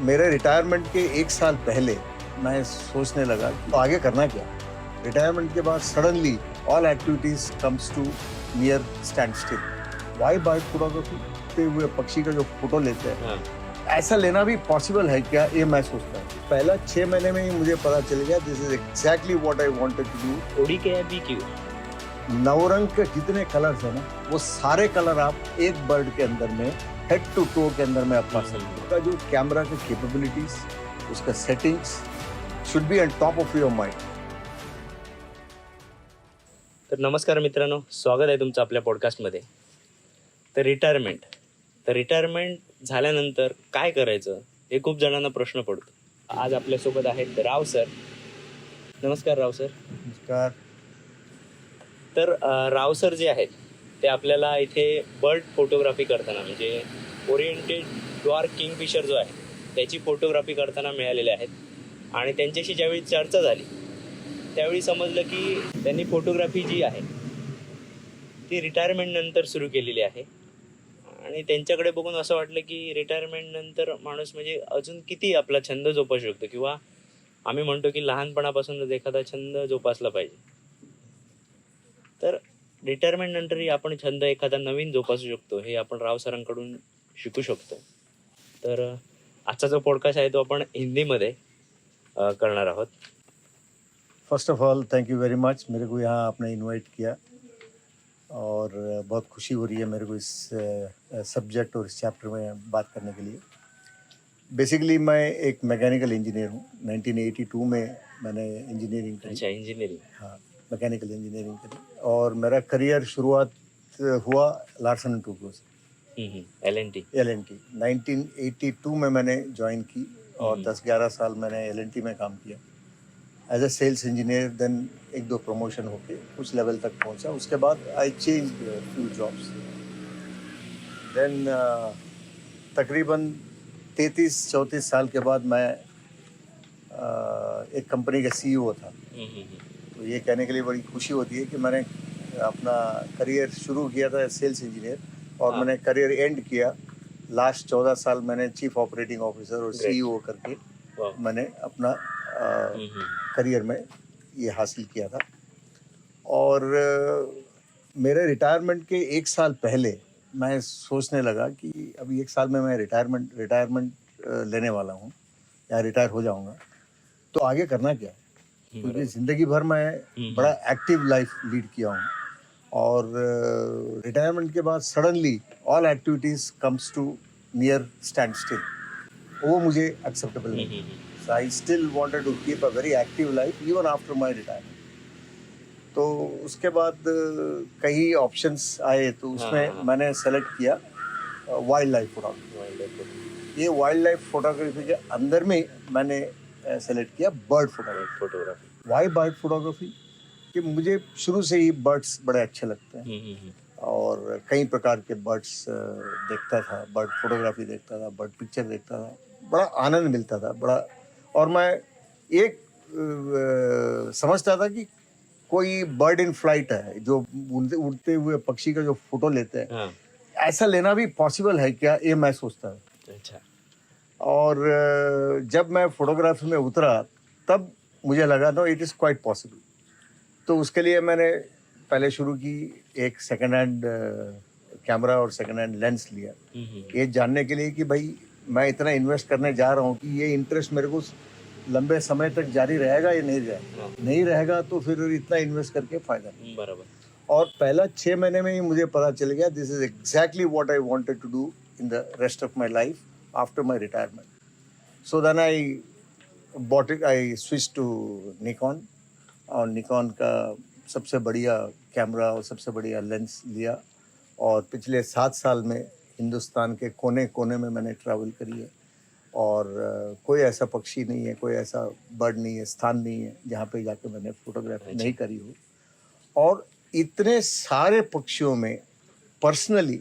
मेरे रिटायरमेंट के एक साल पहले मैं सोचने लगा तो आगे करना क्या। रिटायरमेंट के बाद suddenly all activities comes to near standstill. Why bird photography उड़ते हुए पक्षी का जो फोटो लेते हैं ऐसा लेना भी पॉसिबल है क्या, ये मैं सोचता हूँ। पहला 6 महीने में ही मुझे पता चल गया this is exactly what I wanted to do. ओडी के बी क्यू नवरंग के जितने कलर्स है ना वो सारे कलर आप एक बर्ड के अंदर में हेड टू टो के अंदर में आप पा सकते हैं। उसका जो कैमरा की कैपेबिलिटीज, उसका settings should be on top of your mind. तर नमस्कार मित्रांनो, स्वागत आहे तुमचं आपल्या पॉडकास्टमध्ये। तर रिटायरमेंट झाल्यानंतर काय करायचं हे खूप जणांना प्रश्न पडतो। आज आपल्यासोबत आहेत राव सर। नमस्कार राव सर। नमस्कार। तर राव सर जे आहेत ते आपल्याला इथे बर्ड फोटोग्राफी करताना म्हणजे ओरिएंटेड ड्वार्फ किंगफिशर जो आहे त्याची फोटोग्राफी करताना मिळालेले आहेत। आणि त्यांच्याशी ज्यावेळी चर्चा झाली त्यावेळी समजलं की त्यांनी फोटोग्राफी जी आहे ती रिटायरमेंट नंतर सुरू केलेली आहे। आणि त्यांच्याकडे बघून असं वाटलं की रिटायरमेंट नंतर माणूस म्हणजे अजून किती आपला छंद जोपासू शकतो, किंवा आम्ही म्हणतो की लहानपणापासूनच एखादा छंद जोपासला पाहिजे। तर रिटायरमेंट नंतरही आपण छंद एखादा नवीन जोपासू शकतो, हे आपण राव सरांकडून शिकू शकतो। तर आजचा जो पॉडकास्ट आहे तो आपण हिंदीमध्ये करणार आहोत। First of all thank you very much, मेरे को यहाँ आपने इनवाइट किया और बहुत खुशी हो रही है मेरे को इस सब्जेक्ट और इस चैप्टर में बात करने के लिए। बेसिकली मैं एक मैकेनिकल इंजीनियर हूँ। 1982 में मैंने इंजीनियरिंग करी। अच्छा, इंजीनियरिंग। हाँ, मैकेनिकल इंजीनियरिंग करी और मेरा करियर शुरुआत हुआ लार्सन एंड टूब्रो से। LNT 1982 में मैंने ज्वाइन की और 10-11 साल मैंने LNT में काम किया as a sales engineer. Then 1-2 promotion होके कुछ लेवल तक पहुंचा। उसके बाद I change few jobs. Then तकरीबन 33-34 साल के बाद मैं एक कंपनी का CEO था। तो ये कहने के लिए बड़ी खुशी होती है कि मैंने अपना करियर शुरू किया था सेल्स इंजीनियर और मैंने करियर एंड किया। लास्ट 14 साल मैंने चीफ ऑपरेटिंग ऑफिसर और CEO करके मैंने अपना करियर में ये हासिल किया था। और मेरे रिटायरमेंट के एक साल पहले मैं सोचने लगा कि अभी 1 साल में मैं रिटायरमेंट लेने वाला हूँ या रिटायर हो जाऊँगा, तो आगे करना क्या है। क्योंकि ज़िंदगी भर मैं बड़ा एक्टिव लाइफ लीड किया हूँ और रिटायरमेंट के बाद suddenly all activities comes to near standstill, वो मुझे एक्सेप्टेबल नहीं। So I still wanted to keep a very active life even after my retirement. तो उसके बाद कई ऑप्शंस आए तो उसमें मैंने सेलेक्ट किया वाइल्ड लाइफ फोटोग्राफी। ये वाइल्ड लाइफ फोटोग्राफी के अंदर में मैंने सेलेक्ट किया bird photography. Why bird photography कि मुझे शुरू से ही बर्ड्स बड़े अच्छे लगते हैं और कई प्रकार के बर्ड्स देखता था, बर्ड फोटोग्राफी देखता था, बर्ड पिक्चर देखता था, बड़ा आनंद मिलता था बड़ा। और मैं एक समझता था कि कोई बर्ड इन फ्लाइट है जो उड़ते हुए पक्षी का जो फोटो लेते हैं ऐसा लेना भी पॉसिबल है क्या, ये मैं सोचता था। अच्छा। और जब मैं फोटोग्राफी में उतरा तब मुझे लगा no it is quite possible. तो उसके लिए मैंने पहले शुरू की एक सेकेंड हैंड कैमरा और सेकेंड हैंड लेंस लिया, ये जानने के लिए कि भाई मैं इतना इन्वेस्ट करने जा रहा हूँ कि ये इंटरेस्ट मेरे को लंबे समय तक जारी रहेगा या नहीं रहेगा। नहीं रहेगा तो फिर इतना इन्वेस्ट करके फायदा नहीं। बराबर। और पहला 6 महीने में ही मुझे पता चल गया this is exactly what I wanted to do in the rest of my life after my retirement. So then I switch to Nikon और निकॉन का सबसे बढ़िया कैमरा और सबसे बढ़िया लेंस लिया और पिछले 7 साल में हिंदुस्तान के कोने कोने में मैंने ट्रैवल करी है और कोई ऐसा पक्षी नहीं है, कोई ऐसा बर्ड नहीं है, स्थान नहीं है जहाँ पे जाके मैंने फोटोग्राफी नहीं करी हो। और इतने सारे पक्षियों में पर्सनली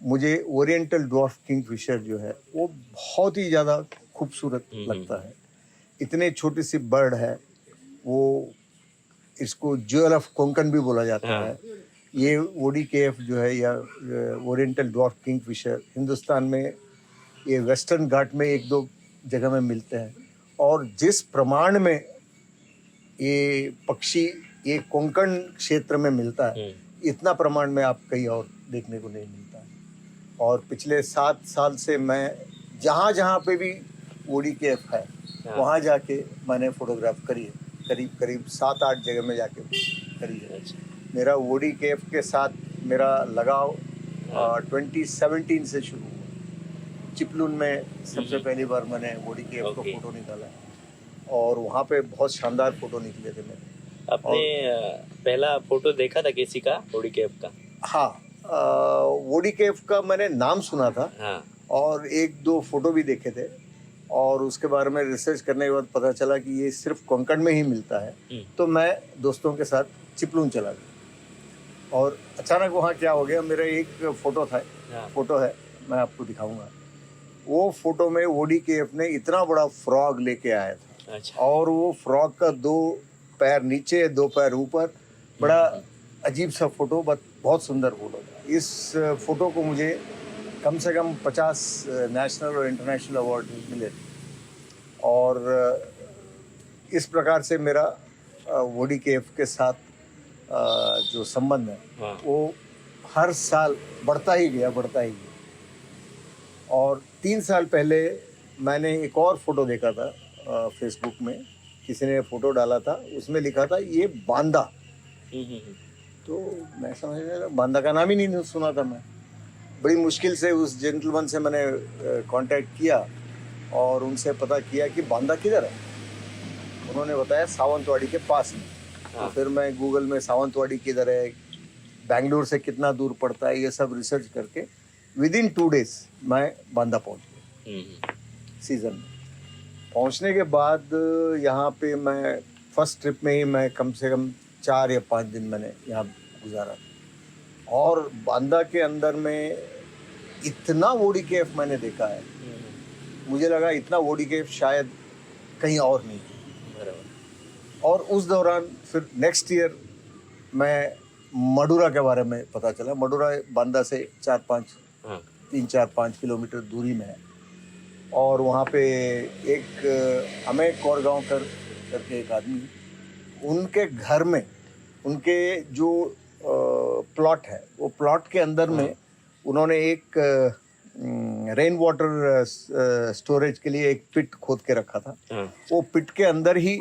मुझे ओरिएंटल ड्वार्फ किंगफिशर जो है वो बहुत ही ज़्यादा खूबसूरत लगता है। इतने छोटी सी बर्ड है वो, इसको ज्वेल ऑफ कोंकण भी बोला जाता है। ये ODKF जो है या ओरिएंटल ड्वार्फ किंगफिशर हिंदुस्तान में ये वेस्टर्न घाट में 1-2 जगह में मिलते हैं, और जिस प्रमाण में ये पक्षी ये कोंकण क्षेत्र में मिलता है, इतना प्रमाण में आप कहीं और देखने को नहीं मिलता है। और पिछले 7 साल से मैं जहाँ जहाँ पे भी ODKF है वहाँ जाके मैंने फोटोग्राफ करी है, करीब करीब 7-8 जगह में जाके करी है। मेरा ODKF के साथ मेरा लगाव 2017 से शुरू हुआ। चिपलून में सबसे पहली बार मैंने ODKF को फोटो निकाला है, और वहाँ पे बहुत शानदार फोटो निकले थे मेरे। आपने पहला फोटो देखा था किसी का ODKF का? हाँ, ODKF का मैंने नाम सुना था, हाँ। और 1-2 फोटो भी देखे थे, और उसके बारे में रिसर्च करने के बाद पता चला कि ये सिर्फ कोंकण में ही मिलता है। तो मैं दोस्तों के साथ चिपलून चला गया, और अचानक वहाँ क्या हो गया, मेरा एक फोटो है, मैं आपको दिखाऊंगा। वो फोटो में ODKF ने इतना बड़ा फ्रॉग लेके आया था। अच्छा। और वो फ्रॉग का 2 पैर नीचे 2 पैर ऊपर, बड़ा अजीब सा फोटो, बहुत सुंदर फोटो था। इस फोटो को मुझे कम से कम 50 नेशनल और इंटरनेशनल अवार्ड मिले थे, और इस प्रकार से मेरा ODKF के साथ जो संबंध है वो हर साल बढ़ता ही गया। और 3 साल पहले मैंने एक और फोटो देखा था फेसबुक में, किसी ने फोटो डाला था, उसमें लिखा था ये बांदा। तो मैं समझ रहा, बांदा का नाम ही नहीं सुना था मैं। बड़ी मुश्किल से उस जेंटलमैन से मैंने कांटेक्ट किया और उनसे पता किया कि बांदा किधर है। उन्होंने बताया सावंतवाड़ी के पास में। तो फिर मैं गूगल में सावंतवाड़ी किधर है, बेंगलुरु से कितना दूर पड़ता है, ये सब रिसर्च करके विदिन 2 डेज मैं बांदा पहुंच गया। सीजन में पहुंचने के बाद यहाँ पे मैं फर्स्ट ट्रिप में ही मैं कम से कम 4 या 5 दिन मैंने यहाँ गुजारा। और बांदा के अंदर में इतना ODKF मैंने देखा है, मुझे लगा इतना ODKF शायद कहीं और नहीं है। और उस दौरान फिर नेक्स्ट ईयर मैं मडुरा के बारे में पता चला। मडुरा बांदा से 3-4-5 किलोमीटर दूरी में है, और वहाँ पे एक अमेय कोरगांवकर करके एक आदमी, उनके घर में उनके जो प्लॉट है, वो प्लॉट के अंदर में उन्होंने एक रेन वाटर स्टोरेज के लिए एक पिट खोद के रखा था। वो पिट के अंदर ही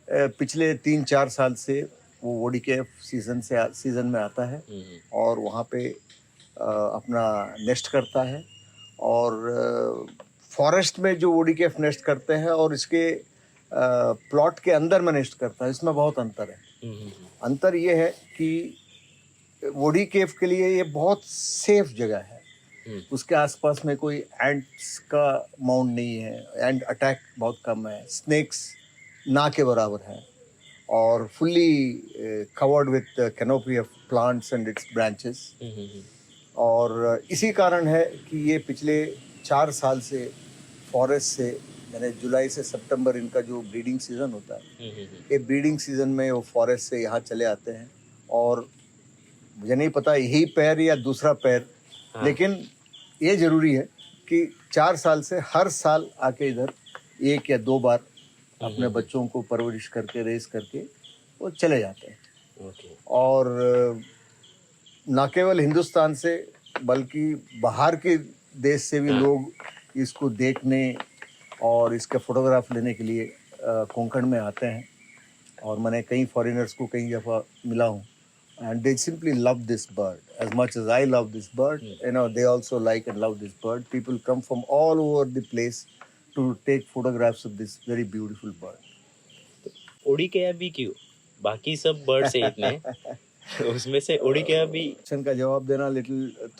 पिछले 3-4 साल से वो ODKF सीजन में आता है, और वहाँ पे अपना नेस्ट करता है। और फॉरेस्ट में जो ODKF नेस्ट करते हैं और इसके प्लॉट के अंदर में नेस्ट करता है, इसमें बहुत अंतर है। अंतर ये है कि ODKF के लिए ये बहुत सेफ जगह है। उसके आसपास में कोई एंट्स का माउंट नहीं है, एंड अटैक बहुत कम है, स्नेक्स ना के बराबर है, और fully covered with canopy of plants and it's branches. और इसी कारण है कि ये पिछले 4 साल से फॉरेस्ट से, यानी जुलाई से सितंबर इनका जो ब्रीडिंग सीजन होता है, ये ब्रीडिंग सीजन में वो फॉरेस्ट से यहाँ चले आते हैं। और मुझे नहीं पता यही पैर या दूसरा पैर, लेकिन ये जरूरी है कि 4 साल से हर साल आके इधर 1 या 2 बार अपने बच्चों को परवरिश करके रेस करके वो चले जाते हैं। और न केवल हिंदुस्तान से बल्कि बाहर के देश से भी लोग इसको देखने और इसका फोटोग्राफ लेने के लिए कोंकण में आते हैं। और मैंने कई फॉरेनर्स को कई दफ़ा मिला हूँ, and they simply love this bird as much as I love this bird. You know, they also like and love this bird. People come from all over the place to take photographs of this very beautiful bird. ODKF भी क्यों? बाकी सब birds हैं इतने, उसमें से ODKF भी? Question का जवाब देना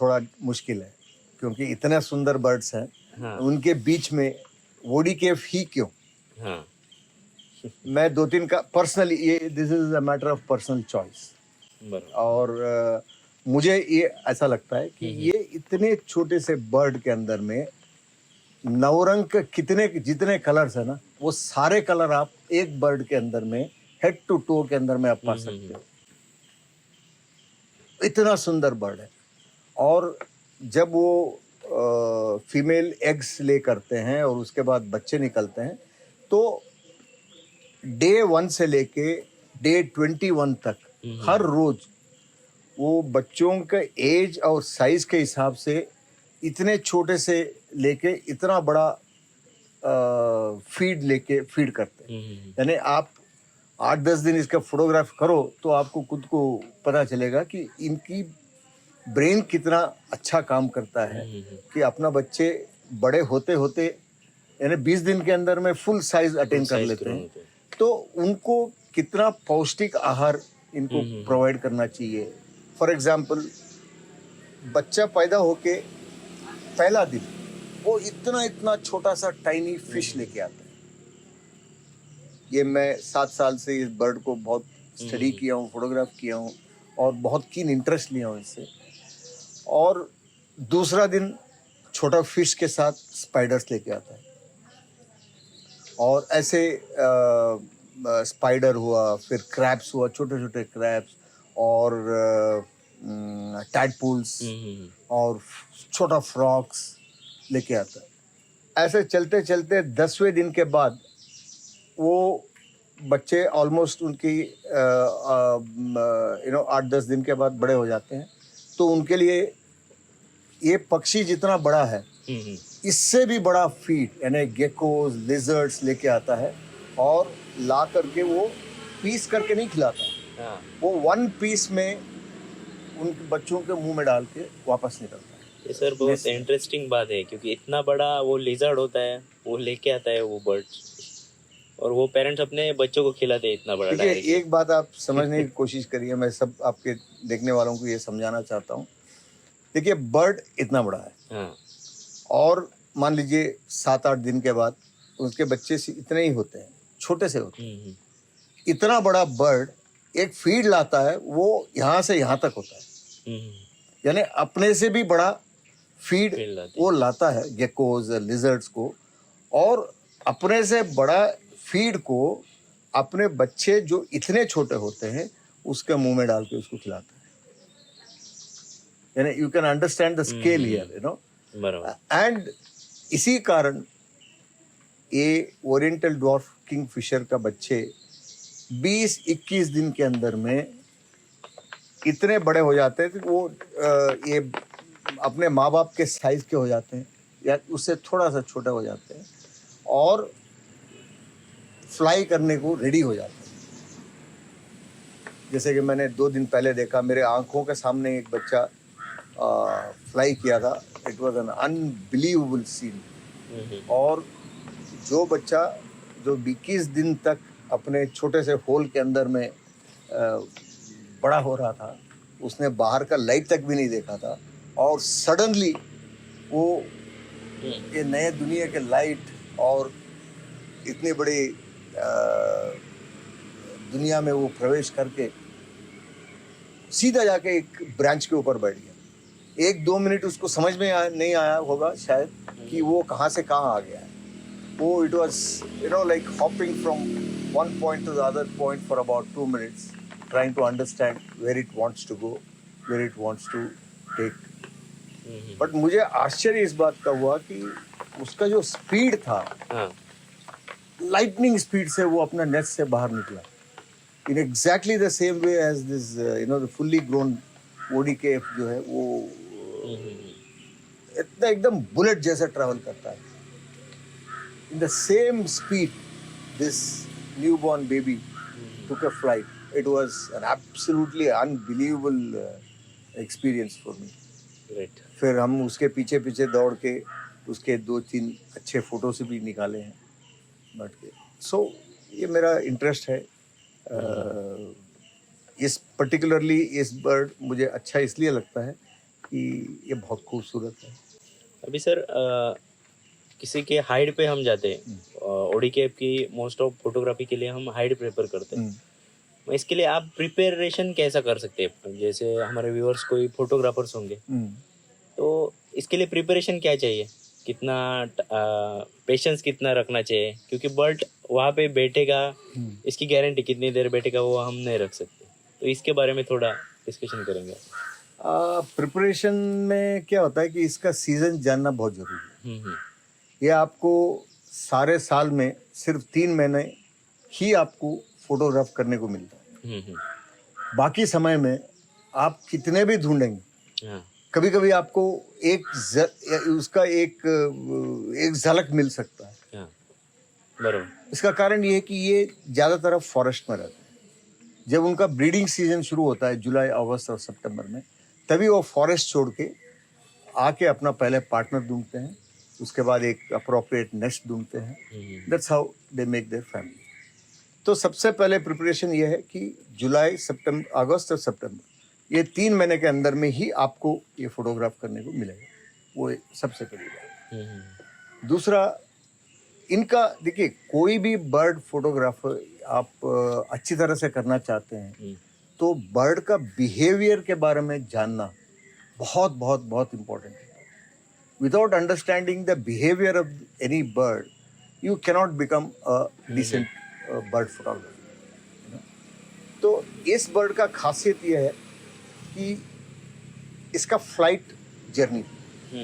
थोड़ा मुश्किल है, क्योंकि इतने सुंदर बर्ड्स हैं। उनके बीच में ODKF ही क्यों? मैं 2-3 का पर्सनली, ये this is a matter of personal choice. और मुझे ये ऐसा लगता है कि ये इतने छोटे से बर्ड के अंदर में नवरंग जितने कलर्स है ना, वो सारे कलर आप एक बर्ड के अंदर में हेड टू टो के अंदर में आप पा सकते हो। इतना सुंदर बर्ड है। और जब वो फीमेल एग्स ले करते हैं और उसके बाद बच्चे निकलते हैं, तो डे 1 से लेके डे 21 तक हर रोज वो बच्चों के एज और साइज के हिसाब से इतने छोटे से लेके इतना बड़ा फीड करते हैं। यानी आप 8-10 दिन इसका फोटोग्राफ करो तो आपको खुद को पता चलेगा कि इनकी ब्रेन कितना अच्छा काम करता है कि अपना बच्चे बड़े होते होते यानी 20 दिन के अंदर में फुल साइज अटेन कर लेते हैं। तो उनको कितना पौष्टिक आहार इनको प्रोवाइड करना चाहिए। फॉर एग्जाम्पल, बच्चा पैदा होके पहला दिन वो इतना इतना छोटा सा टाइनी फिश लेके आता है। ये मैं 7 साल से इस बर्ड को बहुत स्टडी किया हूँ, फोटोग्राफ किया हूँ और बहुत कीन इंटरेस्ट लिया हूँ इससे। और दूसरा दिन छोटा फिश के साथ स्पाइडर्स लेके आता है। और ऐसे स्पाइडर हुआ, फिर क्रैब्स हुआ, छोटे छोटे क्रैब्स और टैडपूल्स और छोटा फ्रॉक्स लेके आता है। ऐसे चलते चलते 10वें दिन के बाद वो बच्चे ऑलमोस्ट उनकी 8-10 दिन के बाद बड़े हो जाते हैं। तो उनके लिए ये पक्षी जितना बड़ा है इससे भी बड़ा फीड यानी गेकोज, लिजर्ड्स लेके आता है और ला करके वो पीस करके नहीं खिलाता, वो 1 पीस में उन बच्चों के मुंह में डाल के वापस निकलता है। ये सर बहुत इंटरेस्टिंग बात है, क्योंकि इतना बड़ा वो लिजर्ड होता है, वो लेके आता है वो बर्ड, और वो पेरेंट्स अपने बच्चों को खिलाते हैं इतना बड़ा। देखिए, एक बात आप समझने की कोशिश करिए, मैं सब आपके देखने वालों को ये समझाना चाहता हूँ। देखिए, बर्ड इतना बड़ा है और मान लीजिए 7-8 दिन के बाद उसके बच्चे से इतने ही होते हैं, छोटे से होते हैं। इतना बड़ा बर्ड एक फीड लाता है, वो यहाँ से यहाँ तक होता है, यानी अपने से भी बड़ा फीड वो लाता है गेकोज, लिजर्ड्स को, और अपने से बड़ा फीड को अपने बच्चे जो इतने छोटे होते हैं उसके मुंह में डाल के उसको खिलाता है। यानी you can understand the scale here, you know. And इसी कारण ये ओरिएंटल ड्वार्फ किंगफिशर का बच्चे 20-21 दिन के अंदर में इतने बड़े हो जाते हैं कि वो ये अपने माँ बाप के साइज के हो जाते हैं या उससे थोड़ा सा छोटा हो जाते हैं और फ्लाई करने को रेडी हो जाते हैं। जैसे कि मैंने 2 दिन पहले देखा, मेरे आंखों के सामने एक बच्चा फ्लाई किया था। It was an unbelievable scene. और जो बच्चा जो 21 दिन तक अपने छोटे से होल के अंदर में बड़ा हो रहा था, उसने बाहर का लाइट तक भी नहीं देखा था, और सडनली वो ये नए दुनिया के लाइट और इतनी बड़ी दुनिया में वो प्रवेश करके सीधा जाके एक ब्रांच के ऊपर बैठ गया। 1-2 मिनट उसको समझ में नहीं आया होगा शायद कि वो कहाँ से कहाँ आ गया है। वो it was like hopping from one point to the other point for about 2 minutes, trying to understand where it wants to go, where it wants to take. But मुझे आश्चर्य इस बात का हुआ कि उसका जो स्पीड था, लाइटनिंग स्पीड से वो अपना नेट से बाहर निकला, in exactly the same way as this the fully grown ODKF जो है वो इतना एकदम बुलेट जैसा ट्रैवल करता है। In the same speed this newborn baby took a flight. It was an absolutely unbelievable experience for me. Great. फिर हम उसके पीछे पीछे दौड़ के उसके 2-3 अच्छे फोटोज भी निकाले हैं बैठ के। सो ये मेरा इंटरेस्ट है। इस पर्टिकुलरली इस बर्ड मुझे अच्छा इसलिए लगता है कि ये बहुत खूबसूरत है। अभी सर किसी के हाइड पे हम जाते हैं, ODKF की मोस्ट ऑफ फोटोग्राफी के लिए हम हाइड प्रेफर करते हैं। इसके लिए आप प्रिपरेशन कैसा कर सकते हैं? जैसे हमारे व्यूअर्स कोई फोटोग्राफर्स होंगे, तो इसके लिए प्रिपरेशन क्या चाहिए? कितना पेशेंस कितना रखना चाहिए? क्योंकि बर्ड वहाँ पे बैठेगा, इसकी गारंटी कितनी देर बैठेगा वो हम नहीं रख सकते। तो इसके बारे में थोड़ा डिस्कशन करेंगे। प्रिपरेशन में क्या होता है कि इसका सीजन जानना बहुत जरूरी है। ये आपको सारे साल में सिर्फ 3 महीने ही आपको फोटोग्राफ करने को मिलता है। बाकी समय में आप कितने भी ढूंढेंगे, हाँ, कभी कभी आपको उसका एक झलक मिल सकता है। हाँ, बरोबर. इसका कारण ये है कि ये ज़्यादातर फॉरेस्ट में रहते हैं। जब उनका ब्रीडिंग सीजन शुरू होता है जुलाई, अगस्त और सितंबर में, तभी वो फॉरेस्ट छोड़ के आके अपना पहले पार्टनर ढूंढते हैं, उसके बाद एक अप्रोप्रिएट नेस्ट ढूंढते हैं। That's how they make their family. तो सबसे पहले प्रिपरेशन ये है कि जुलाई, सितंबर, अगस्त और सितंबर, ये 3 महीने के अंदर में ही आपको ये फोटोग्राफ करने को मिलेगा। वो सबसे पहली बात। दूसरा, इनका देखिए, कोई भी बर्ड फोटोग्राफर आप अच्छी तरह से करना चाहते हैं तो बर्ड का बिहेवियर के बारे में जानना बहुत बहुत बहुत इम्पोर्टेंट है। Without understanding the behaviour of any bird you cannot become a decent bird photographer. तो इस बर्ड का खासियत यह है कि इसका फ्लाइट जर्नी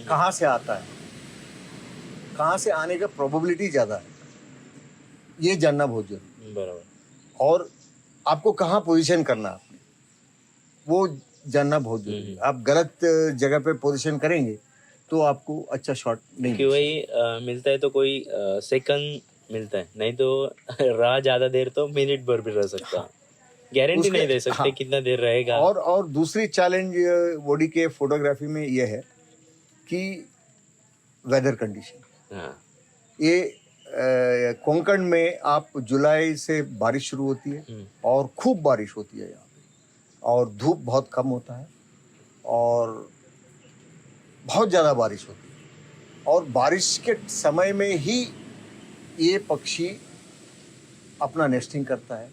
कहाँ से आता है, कहाँ से आने का प्रोबेबिलिटी ज़्यादा है, ये जानना बहुत जरूरी है। बराबर. और आपको कहाँ पोजीशन करना है आपने, वो जानना बहुत जरूरी है। आप गलत जगह पे पोजीशन करेंगे तो आपको अच्छा शॉट नहीं कि वही मिलता है तो कोई सेकंड मिलता है, नहीं तो रहा ज्यादा देर तो मिनट भर भी रह सकता है. गारंटी नहीं दे सकते कितना देर रहेगा. और दूसरी चैलेंज वोडी के फोटोग्राफी में ये है कि वेदर कंडीशन। हाँ, ये कोंकण में आप जुलाई से बारिश शुरू होती है और खूब बारिश होती है यहाँ पे, और धूप बहुत कम होता है और बहुत ज़्यादा बारिश होती है, और बारिश के समय में ही ये पक्षी अपना नेस्टिंग करता है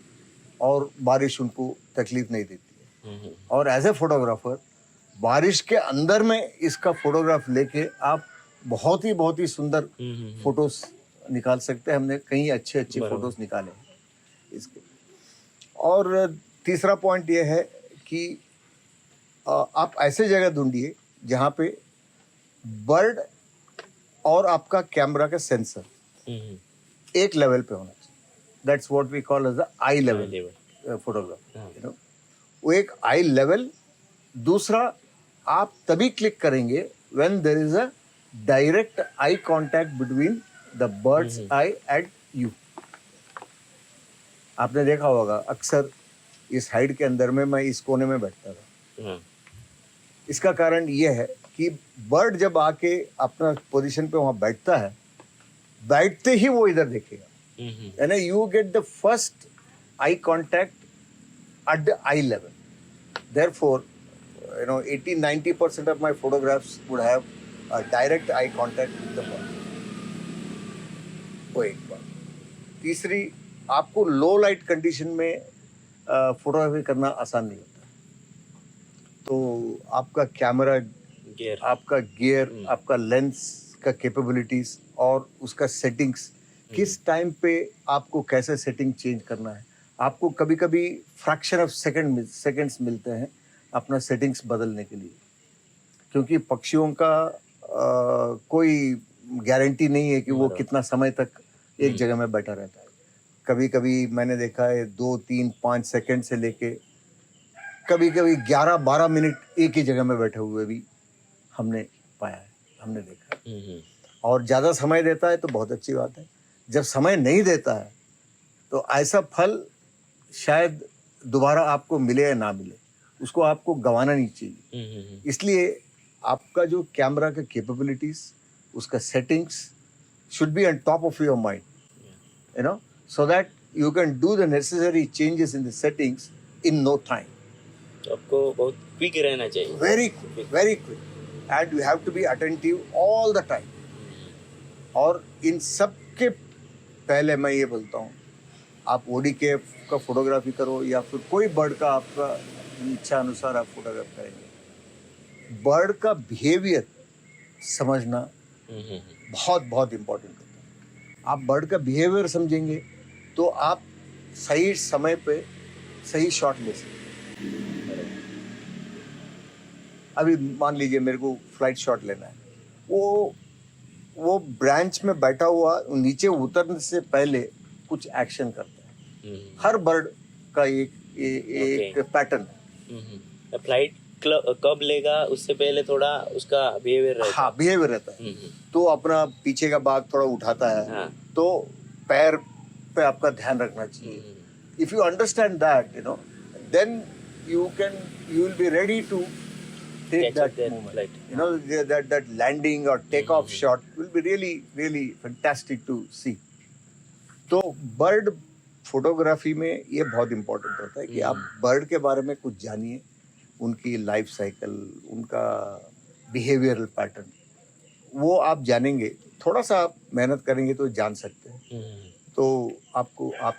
और बारिश उनको तकलीफ नहीं देती है। और एज ए फोटोग्राफर बारिश के अंदर में इसका फोटोग्राफ लेके आप बहुत ही सुंदर फोटोज निकाल सकते हैं। हमने कई अच्छे फोटोज निकाले हैं इसके। और तीसरा पॉइंट ये है कि आप ऐसे जगह ढूंढिए जहाँ पे बर्ड और आपका कैमरा का सेंसर एक लेवल पे होना चाहिए। That's what we call as the eye level photograph, you know. वो एक आई लेवल। दूसरा, आप तभी क्लिक करेंगे when there is a direct eye contact between the bird's eye and you. आपने देखा होगा अक्सर इस हाइड के अंदर में मैं इस कोने में बैठता था। इसका कारण ये है कि बर्ड जब आके अपना पोजीशन पे वहां बैठता है, बैठते ही वो इधर देखेगा, यानी you get the first eye contact at the eye level. Therefore, 80-90% of my photographs would have a direct eye contact with the bird. वो एक बात। तीसरी, आपको लो लाइट कंडीशन में फोटोग्राफी करना आसान नहीं होता। तो आपका कैमरा गियर, आपका गियर, आपका लेंस का कैपेबिलिटीज और उसका सेटिंग्स, किस टाइम पे आपको कैसे सेटिंग चेंज करना है। आपको कभी कभी फ्रैक्शन ऑफ सेकंड्स मिलते हैं अपना सेटिंग्स बदलने के लिए, क्योंकि पक्षियों का कोई गारंटी नहीं है कि वो कितना समय तक एक जगह में बैठा रहता है। कभी कभी मैंने देखा है 2, 3, 5 सेकंड से लेके कभी कभी 11-12 मिनट एक ही जगह में बैठे हुए भी हमने पाया है, हमने देखा है। और ज़्यादा समय देता है तो बहुत अच्छी बात है। जब समय नहीं देता है तो ऐसा फल शायद दोबारा आपको मिले या ना मिले, उसको आपको गंवाना नहीं चाहिए। इसलिए आपका जो कैमरा का कैपेबिलिटीज, उसका settings should be on top of your mind, you know, so that you can do the necessary changes in the settings in no time. तो आपको बहुत क्विक रहना चाहिए, very quick, and you have to be attentive all the time. और इन सब के पहले मैं ये बोलता हूँ, आप ओडीके का फोटोग्राफी करो या फिर कोई बर्ड का आपका इच्छा अनुसार आप फोटोग्राफ करेंगे, बर्ड का बिहेवियर समझना बहुत बहुत इम्पोर्टेंट होता है। आप बर्ड का बिहेवियर समझेंगे तो आप सही समय पे सही शॉट ले सकते हैं। अभी मान लीजिए मेरे को फ्लाइट शॉट लेना है, वो ब्रांच में बैठा हुआ नीचे उतरने से पहले कुछ एक्शन करता है। हर बर्ड का एक पैटर्न है। फ्लाइट कब लेगा उससे पहले थोड़ा उसका बिहेवियर रहता है। हाँ, बिहेवियर रहता है। तो अपना पीछे का भाग थोड़ा उठाता है। हाँ। तो पैर पे आपका ध्यान रखना चाहिए। If you understand that, you know, then you will be ready to take Catch that that moment. flight. You know, that landing or takeoff shot will be really fantastic to see. तो bird photography में ये बहुत important होता है कि आप bird के बारे में कुछ जानिए, उनकी लाइफ साइकिल, उनका बिहेवियरल पैटर्न, वो आप जानेंगे। थोड़ा सा आप मेहनत करेंगे तो जान सकते हैं। तो आप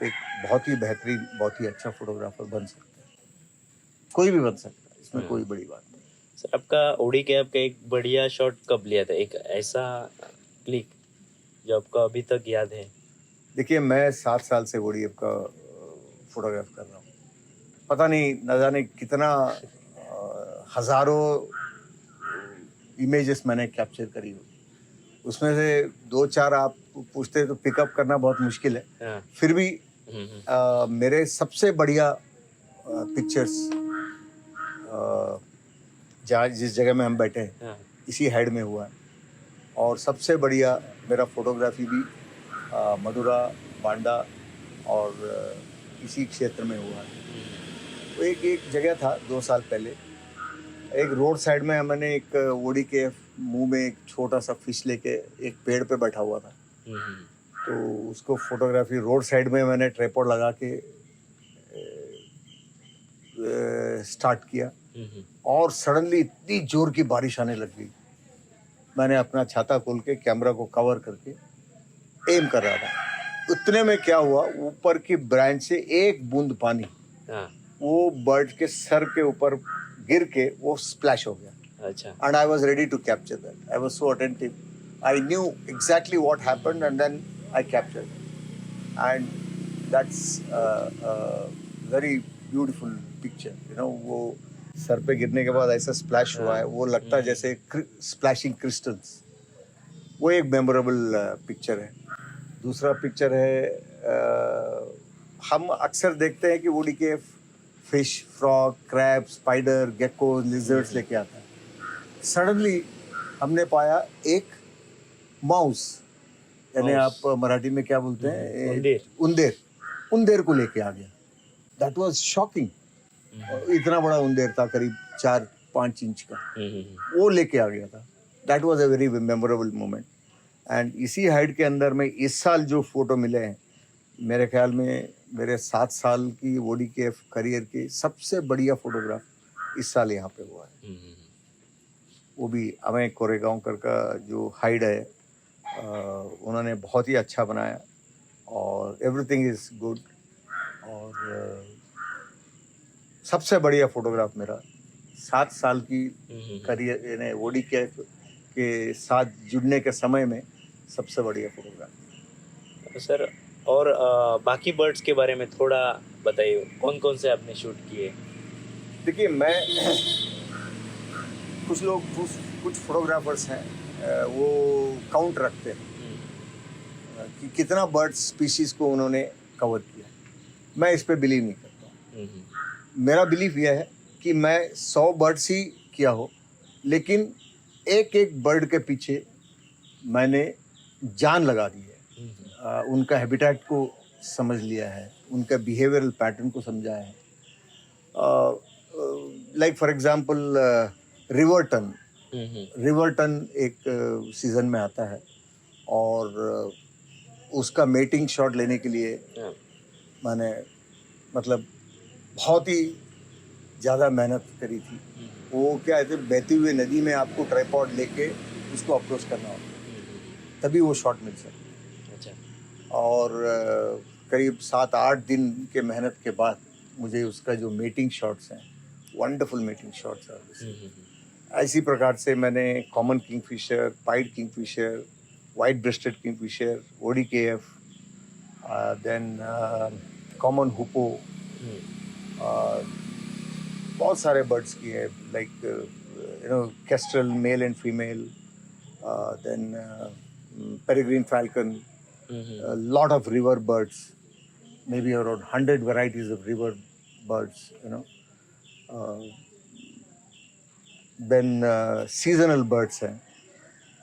एक बहुत ही बेहतरीन, बहुत ही अच्छा फोटोग्राफर बन सकते हैं। कोई भी बन सकता है, इसमें कोई बड़ी बात नहीं। सर, आपका ओडी कैप का एक बढ़िया शॉट कब लिया था, एक ऐसा क्लिक जो आपको अभी तक याद है? देखिए, मैं 7 साल से ओडीएफ का फोटोग्राफ कर रहा हूँ। पता नहीं, न जाने कितना हजारों इमेजेस मैंने कैप्चर करी होगी। उसमें से 2-4 आप पूछते तो पिकअप करना बहुत मुश्किल है। फिर भी मेरे सबसे बढ़िया पिक्चर्स जहाँ जिस जगह में हम बैठे हैं इसी हाइड में हुआ है। और सबसे बढ़िया मेरा फोटोग्राफी भी मदुरा, बांडा और इसी क्षेत्र में हुआ है। तो एक जगह था 2 साल पहले, एक रोड साइड में मैंने एक ओडी के मुंह में एक छोटा सा फिश लेके एक पेड़ पे बैठा हुआ था। तो उसको फोटोग्राफी रोड साइड में मैंने ट्राइपॉड लगा के स्टार्ट किया और सडनली इतनी जोर की बारिश आने लग गई। मैंने अपना छाता खोल के कैमरा को कवर करके एम कर रहा था। उतने में क्या हुआ, ऊपर की ब्रांच से एक बूंद पानी वो बर्ड के सर के ऊपर गिर के वो स्प्लैश हो गया। अच्छा। And I was ready to capture that. I was so attentive, I knew exactly what happened and then I captured. And that's very beautiful picture. You know, वो सर पे गिरने के बाद ऐसा स्प्लैश हुआ है, वो लगता है जैसे स्प्लैशिंग क्रिस्टल्स। वो एक मेमोरेबल पिक्चर है। दूसरा पिक्चर है, हम अक्सर देखते हैं कि वुडी के fish, frog, crab, spider, gecko, lizards लेके आता है। सडनली हमने पाया एक माउस, यानी आप मराठी में क्या बोलते हैं, उंदेर को लेके आ गया। That was shocking. इतना बड़ा उंदेर था, करीब 4-5 इंच का, वो लेके आ गया था। That was a very memorable moment. And इसी हाइट के अंदर में इस साल जो फोटो मिले हैं, मेरे ख्याल में मेरे 7 साल की ओडी के करियर की सबसे बढ़िया फोटोग्राफ इस साल यहाँ पे हुआ है। वो भी अमय कोरेगांवकर का जो हाइड है, उन्होंने बहुत ही अच्छा बनाया और एवरीथिंग इज गुड। और सबसे बढ़िया फोटोग्राफ मेरा 7 साल की करियर, यानी ओडी के साथ जुड़ने के समय में सबसे बढ़िया फोटोग्राफ। सर, और बाकी बर्ड्स के बारे में थोड़ा बताइए, कौन कौन से आपने शूट किए? देखिए, मैं कुछ फोटोग्राफर्स हैं, वो काउंट रखते हैं कि कितना बर्ड स्पीशीज को उन्होंने कवर किया। मैं इस पे बिलीव नहीं करता हूँ। मेरा बिलीव यह है कि मैं 100 बर्ड्स ही किया हो, लेकिन एक एक बर्ड के पीछे मैंने जान लगा दी है। उनका हैबिटेट को समझ लिया है, उनका बिहेवियरल पैटर्न को समझा है। Like for example river tern एक सीजन में आता है और उसका मेटिंग शॉट लेने के लिए मैंने मतलब बहुत ही ज़्यादा मेहनत करी थी। वो क्या है, बहती हुई नदी में आपको ट्राइपॉड लेके उसको अप्रोच करना होता है, तभी वो शॉट मिल सकता है। अच्छा। और करीब 7-8 दिन के मेहनत के बाद मुझे उसका जो मेटिंग शॉट्स हैं, वंडरफुल मेटिंग शॉट्स हैं। इसी प्रकार से मैंने common kingfisher, pied kingfisher, white breasted kingfisher, O D K F, then common hoopoe, बहुत सारे बर्ड्स की है, like kestrel, male and female, then peregrine falcon, a lot of river birds, maybe around 100 varieties of river birds, then seasonal birds हैं.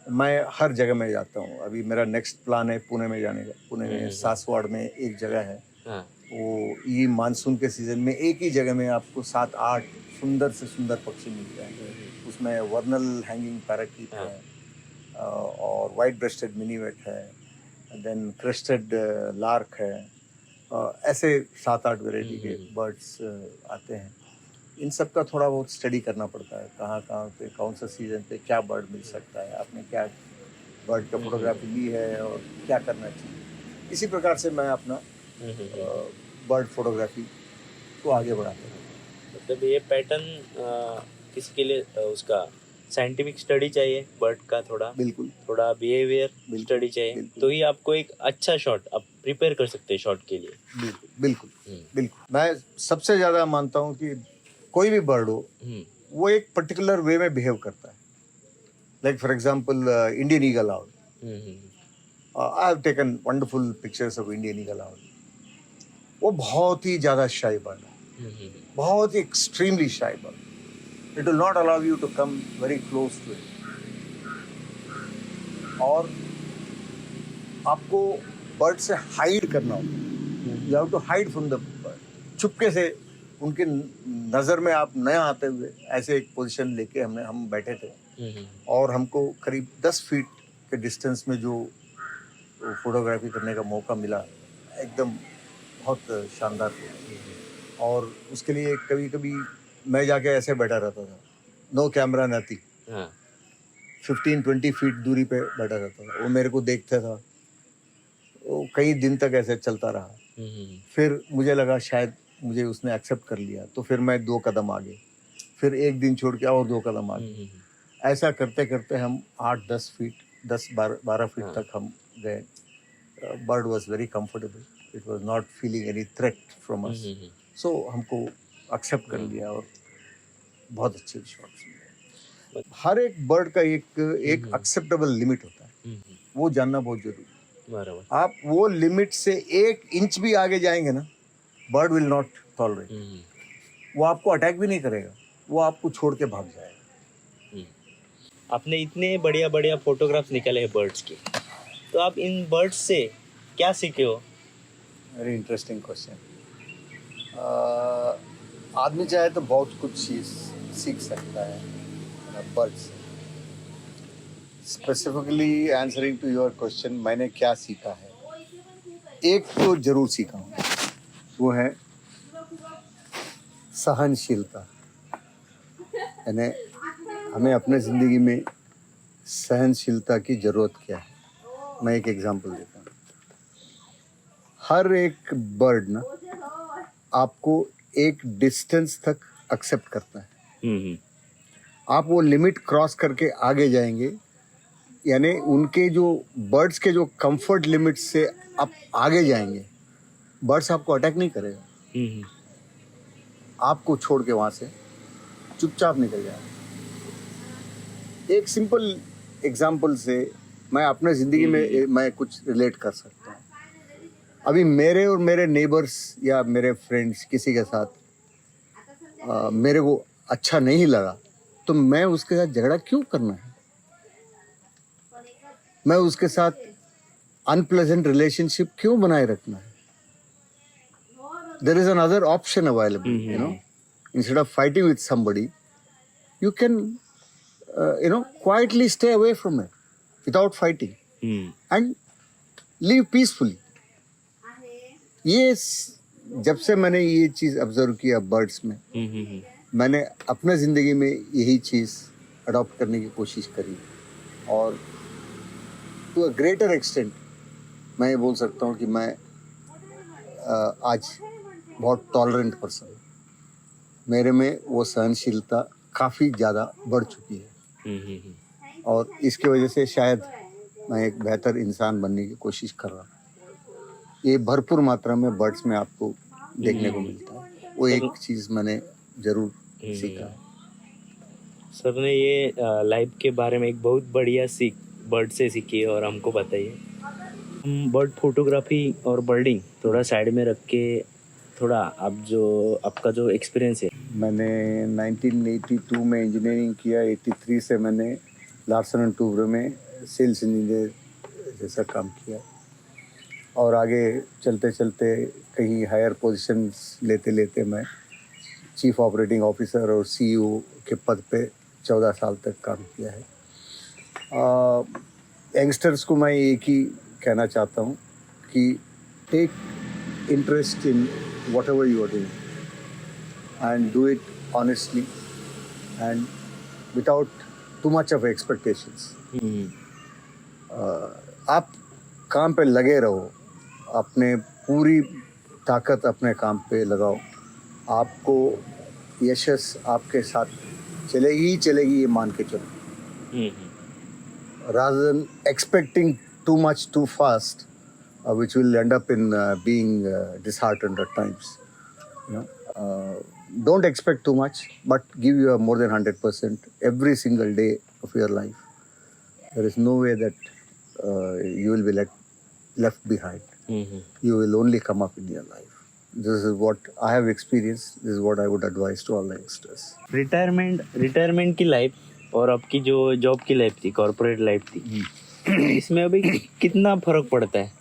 मैं हर जगह में जाता हूँ. अभी मेरा नेक्स्ट प्लान है पुणे में जाने का. पुणे में सासवाड़ में एक जगह है. वो ये मानसून के सीजन में एक ही जगह में आपको 7-8 सुंदर से सुंदर पक्षी मिलते हैं. उसमें वर्नल हैंगिंग पैराकीट है और वाइट ब्रेस्टेड मिनीवेट है, देन क्रेस्टेड लार्क है. ऐसे 7-8 वेराइटी के बर्ड्स आते हैं. इन सब का थोड़ा बहुत स्टडी करना पड़ता है. कहाँ कहाँ पे कौन सा सीजन पे क्या बर्ड मिल सकता है, आपने क्या बर्ड का फोटोग्राफी ली है और क्या करना चाहिए. इसी प्रकार से मैं अपना बर्ड फोटोग्राफी को आगे बढ़ाता हूँ. मतलब ये पैटर्न किसके लिए उसका साइंटिफिक स्टडी चाहिए बर्ड का, थोड़ा बिहेवियर स्टडी चाहिए, तो ही आपको एक अच्छा शॉट आप प्रिपेयर कर सकते हैं शॉट के लिए. बिल्कुल. मैं सबसे ज़्यादा मानता हूँ कि कोई भी बर्ड हो वो एक पर्टिकुलर वे में बिहेव करता है. Like for example Indian eagle owl. I have taken wonderful pictures of Indian eagle owl. वो बहुत ही ज़्यादा शाई बर्ड है, बहुत ही extremely shy bird. It will not allow you to come very close to it. और आपको bird से हाइड करना होगा. You have to hide from the bird. चुपके से उनके नज़र में आप न आते हुए ऐसे एक पोजीशन लेके हम बैठे थे और हमको करीब 10 फीट के डिस्टेंस में जो फोटोग्राफी करने का मौका मिला, एकदम बहुत शानदार था. और उसके लिए कभी कभी मैं जाके ऐसे बैठा रहता था, नो कैमरा नथी, 15-20 फीट दूरी पे बैठा रहता था. वो मेरे को देखता था. वो कई दिन तक ऐसे चलता रहा. फिर मुझे लगा शायद मुझे उसने एक्सेप्ट कर लिया, तो फिर मैं 2 कदम आगे, फिर एक दिन छोड़ के और 2 कदम आगे. ऐसा करते करते हम 8-10 फीट 10-12 फीट तक हम गए. Bird was very comfortable. It was not feeling any threat from us. So हमको एक्सेप्ट कर लिया और बहुत अच्छे शॉट्स मिले. हर एक बर्ड का एक एक्सेप्टेबल लिमिट होता है, वो जानना बहुत जरूरी है. आप वो लिमिट से 1 इंच भी आगे जाएंगे ना, बर्ड विल नॉट टॉलरेट. वो आपको अटैक भी नहीं करेगा, वो आपको छोड़ के भाग जाएगा. आपने इतने बढ़िया बढ़िया फोटोग्राफ्स निकाले हैं बर्ड्स के, तो आप इन बर्ड्स से क्या सीखे हो? Very interesting question. आदमी चाहे तो बहुत कुछ चीज़ सीख सकता है बर्ड से. Specifically answering to your question, मैंने क्या सीखा है, एक तो जरूर सीखा हूँ, वो है सहनशीलता. यानी हमें अपने ज़िंदगी में सहनशीलता की ज़रूरत क्या है. मैं एक एग्जांपल देता हूँ. हर एक बर्ड ना आपको एक डिस्टेंस तक एक्सेप्ट करता है. आप वो लिमिट क्रॉस करके आगे जाएंगे, यानी उनके जो बर्ड्स के जो कंफर्ट लिमिट से आप आगे जाएंगे, बर्ड्स आपको अटैक नहीं करेगा. आपको छोड़ के वहाँ से चुपचाप निकल जाएगा. एक सिंपल एग्जांपल से मैं अपने ज़िंदगी में मैं कुछ रिलेट कर सकता हूँ. अभी मेरे और मेरे नेबर्स या मेरे फ्रेंड्स किसी के साथ मेरे को अच्छा नहीं लगा, तो मैं उसके साथ झगड़ा क्यों करना है. मैं उसके साथ अनप्लेजेंट रिलेशनशिप क्यों बनाए रखना है. There is another option available, Instead of fighting with somebody, you can, quietly stay away from it without fighting and live peacefully. ये जब से मैंने ये चीज़ ऑब्जर्व किया बर्ड्स में, मैंने अपने ज़िंदगी में यही चीज़ अडॉप्ट करने की कोशिश करी. और टू अ ग्रेटर एक्सटेंट मैं ये बोल सकता हूँ कि मैं आज बहुत टॉलरेंट पर्सन हूँ. मेरे में वो सहनशीलता काफ़ी ज़्यादा बढ़ चुकी है और इसकी वजह से शायद मैं एक बेहतर इंसान बनने की कोशिश कर रहा हूँ. ये भरपूर मात्रा में बर्ड्स में आपको देखने को मिलता है. वो एक चीज़ मैंने ज़रूर सीखा है. सर ने ये लाइफ के बारे में एक बहुत बढ़िया सीख बर्ड से सीखी है और हमको बताइए। हम बर्ड फोटोग्राफी और बर्डिंग थोड़ा साइड में रख के थोड़ा आपका जो एक्सपीरियंस है। मैंने 1982 में इंजीनियरिंग किया, 83 से मैंने लार्सन एंड टूब्रो में सेल्स इंजीनियर जैसा काम किया और आगे चलते चलते कहीं हायर पोजीशंस लेते लेते मैं चीफ ऑपरेटिंग ऑफिसर और सीईओ के पद पे 14 साल तक काम किया है। यंगस्टर्स को मैं एक ही कहना चाहता हूँ कि take interest in whatever you are doing and do it honestly and without too much of expectations. आप काम पे लगे रहो, अपने पूरी ताकत अपने काम पे लगाओ, आपको यशस आपके साथ चलेगी ये मान के चलो। Rather than expecting too much too fast, which will end up in being disheartened at times. You know, don't expect too much, but give your more than 100% every single day of your life. There is no way that you will be left behind. You will only come up in your life. This is what I have experienced. This is what I would advise to all the youngsters. Retirement की life और आपकी जो job की life थी, corporate life थी, इसमें अभी कितना फर्क पड़ता है?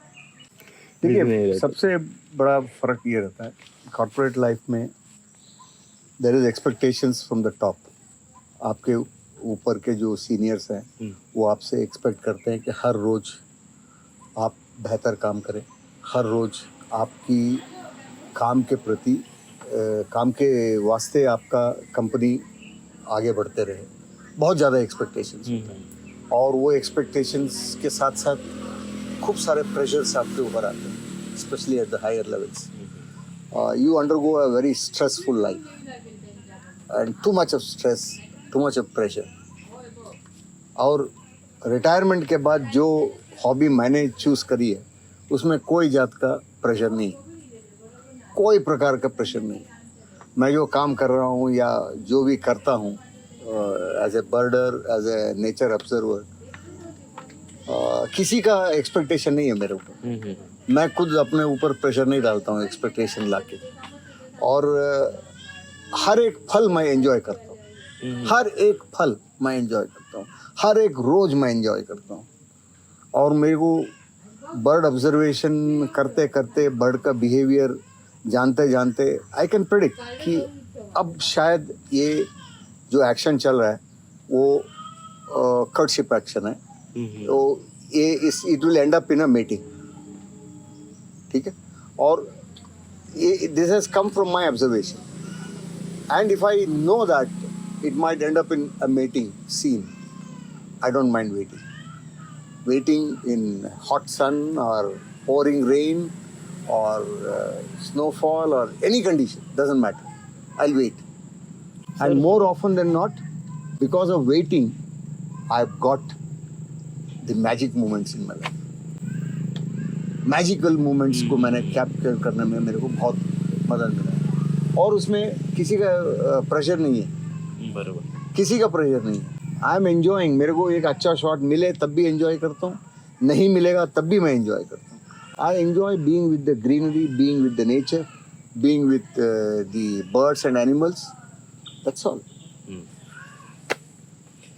देखिए, सबसे बड़ा फर्क ये रहता है कॉर्पोरेट लाइफ में there is expectations from the top. आपके ऊपर के जो सीनियर्स हैं वो आपसे एक्सपेक्ट करते हैं कि हर रोज़ आप बेहतर काम करें, हर रोज़ आपकी काम के प्रति काम के वास्ते आपका कंपनी आगे बढ़ते रहे। बहुत ज़्यादा एक्सपेक्टेशंस होते हैं और वो एक्सपेक्टेशंस के साथ साथ खूब सारे प्रेशर्स आपके ऊपर आते हैं, especially at the higher levels. You undergo a very stressful life and too much of stress, too much of pressure. और रिटायरमेंट के बाद जो हॉबी मैंने चूज़ करी है उसमें कोई जात का प्रेशर नहीं, कोई प्रकार का प्रेशर नहीं। मैं जो काम कर रहा हूँ या जो भी करता हूँ as a birder, as a nature observer, किसी का एक्सपेक्टेशन नहीं है मेरे ऊपर। मैं खुद अपने ऊपर प्रेशर नहीं डालता हूँ एक्सपेक्टेशन लाके, और हर एक फल मैं एंजॉय करता हूँ, हर एक फल मैं एंजॉय करता हूँ, हर एक रोज मैं एंजॉय करता हूँ। और मेरे को बर्ड ऑब्जर्वेशन करते करते, बर्ड का बिहेवियर जानते जानते आई कैन प्रेडिक्ट कि अब शायद ये जो एक्शन चल रहा है वो कर्टशिप एक्शन है, तो ये it will end up in a mating, ठीक है। और ये this has come from my observation and if I know that it might end up in a mating scene, I don't mind waiting in hot sun और pouring rain or snowfall or any condition, doesn't matter, I'll wait. And more often than not, because of waiting, I've got the magic moments in my life. Magical moments को मैंने capture करने में मेरे को बहुत मदद मिला है, और उसमें किसी का प्रेशर नहीं है, बराबर, किसी का प्रेशर नहीं है। I am enjoying. मेरे को एक अच्छा शॉट मिले तब भी एंजॉय करता हूँ, नहीं मिलेगा तब भी मैं एंजॉय करता हूँ। I enjoy being with the greenery, being with the nature, being with the birds and animals, that's all.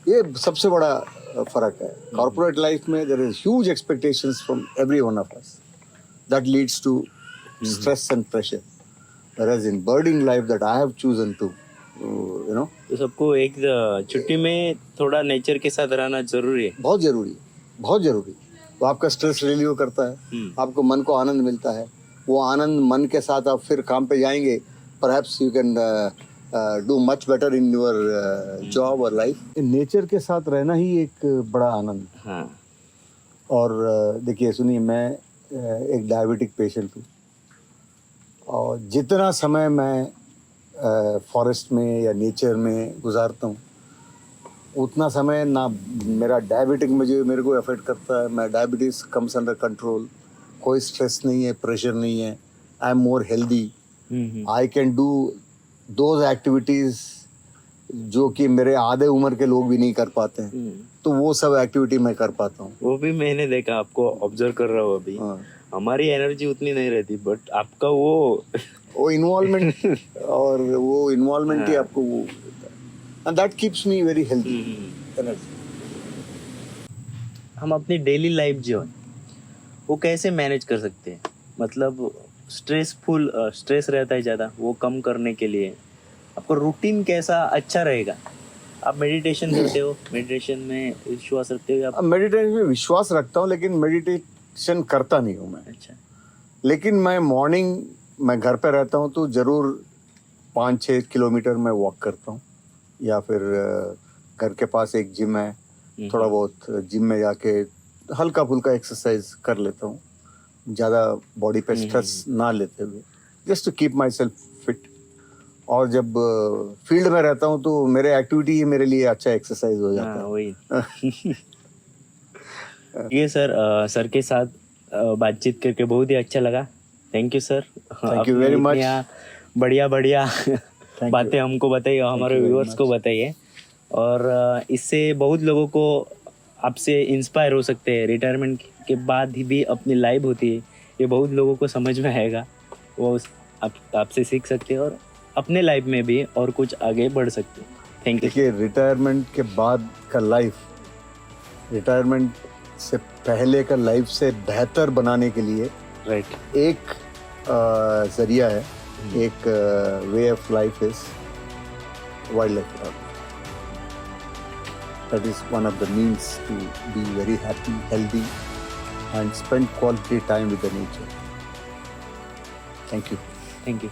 ये सबसे बड़ा फर्क है। कॉर्पोरेट लाइफ में there is huge expectations from every one of us that leads to stress and pressure, whereas in birding life that I have chosen to you know, तो सबको एक छुट्टी में थोड़ा नेचर के साथ रहना जरूरी है, बहुत जरूरी है, बहुत जरूरी। वो आपका स्ट्रेस रिलीव करता है, आपको मन को आनंद मिलता है, वो आनंद मन के साथ आप फिर काम पे जाएंगे, perhaps you can do much better in your job और लाइफ। नेचर के साथ रहना ही एक बड़ा आनंद। हाँ। और देखिए सुनिए, मैं एक डायबिटिक पेशेंट हूँ, और जितना समय मैं फॉरेस्ट में या नेचर में गुजारता हूँ उतना समय ना मेरा डायबिटिक मेरे को अफेक्ट करता है। मैं डायबिटीज़ कम्स अंडर कंट्रोल, कोई स्ट्रेस नहीं है, प्रेशर नहीं है, I am more healthy, I can do those activities जो कि मेरे आधे उम्र के लोग भी नहीं कर पाते हैं, तो वो सब एक्टिविटी मैं कर पाता हूँ। वो भी मैंने देखा, आपको ऑब्जर्व कर रहा हूँ अभी। हाँ। हमारी एनर्जी उतनी नहीं रहती, बट आपका वो इन्वॉल्वमेंट और वो इन्वॉल्वमेंट ही आपको वो and that keeps me very healthy energy. हम अपनी डेली लाइफ जो है वो कैसे मैनेज कर सकते हैं? मतलब स्ट्रेस रहता है ज़्यादा, वो कम करने के लिए आपका रूटीन कैसा अच्छा रहेगा? आप मेडिटेशन करते हो, मेडिटेशन में विश्वास रखते हो या? मेडिटेशन में विश्वास रखता हूँ, लेकिन मेडिटेशन करता नहीं हूँ मैं। अच्छा। लेकिन मैं घर पे रहता हूँ तो ज़रूर 5-6 किलोमीटर मैं वॉक करता हूँ, या फिर घर के पास एक जिम है, थोड़ा बहुत जिम में जाके हल्का फुल्का एक्सरसाइज कर लेता हूँ, ज़्यादा बॉडी पे स्ट्रेस ना लेते हुए, just to keep myself fit. और जब फील्ड में रहता हूँ तो मेरे एक्टिविटी ही मेरे लिए अच्छा एक्सरसाइज हो जाता है। वही। ये सर के साथ बातचीत करके बहुत ही अच्छा लगा। Thank you sir. Thank you very much. बढ़िया you. बातें हमको बताइए, हमारे you very व्यूअर्स को बताइए, और इससे बहुत लोगों को आपसे इंस्पायर हो सकते हैं। रिटायरमेंट के बाद ही भी अपनी लाइफ होती है, ये बहुत लोगों को समझ में आएगा, वो आपसे सीख सकते हैं और अपने लाइफ में भी और कुछ आगे बढ़ सकते हैं। Thank you. देखिए, रिटायरमेंट के बाद का लाइफ रिटायरमेंट से पहले का लाइफ से बेहतर बनाने के लिए राइट एक जरिया है, एक way of life is wild life. That is one of the means to be very happy, healthy, and spend quality time with the nature. Thank you. Thank you.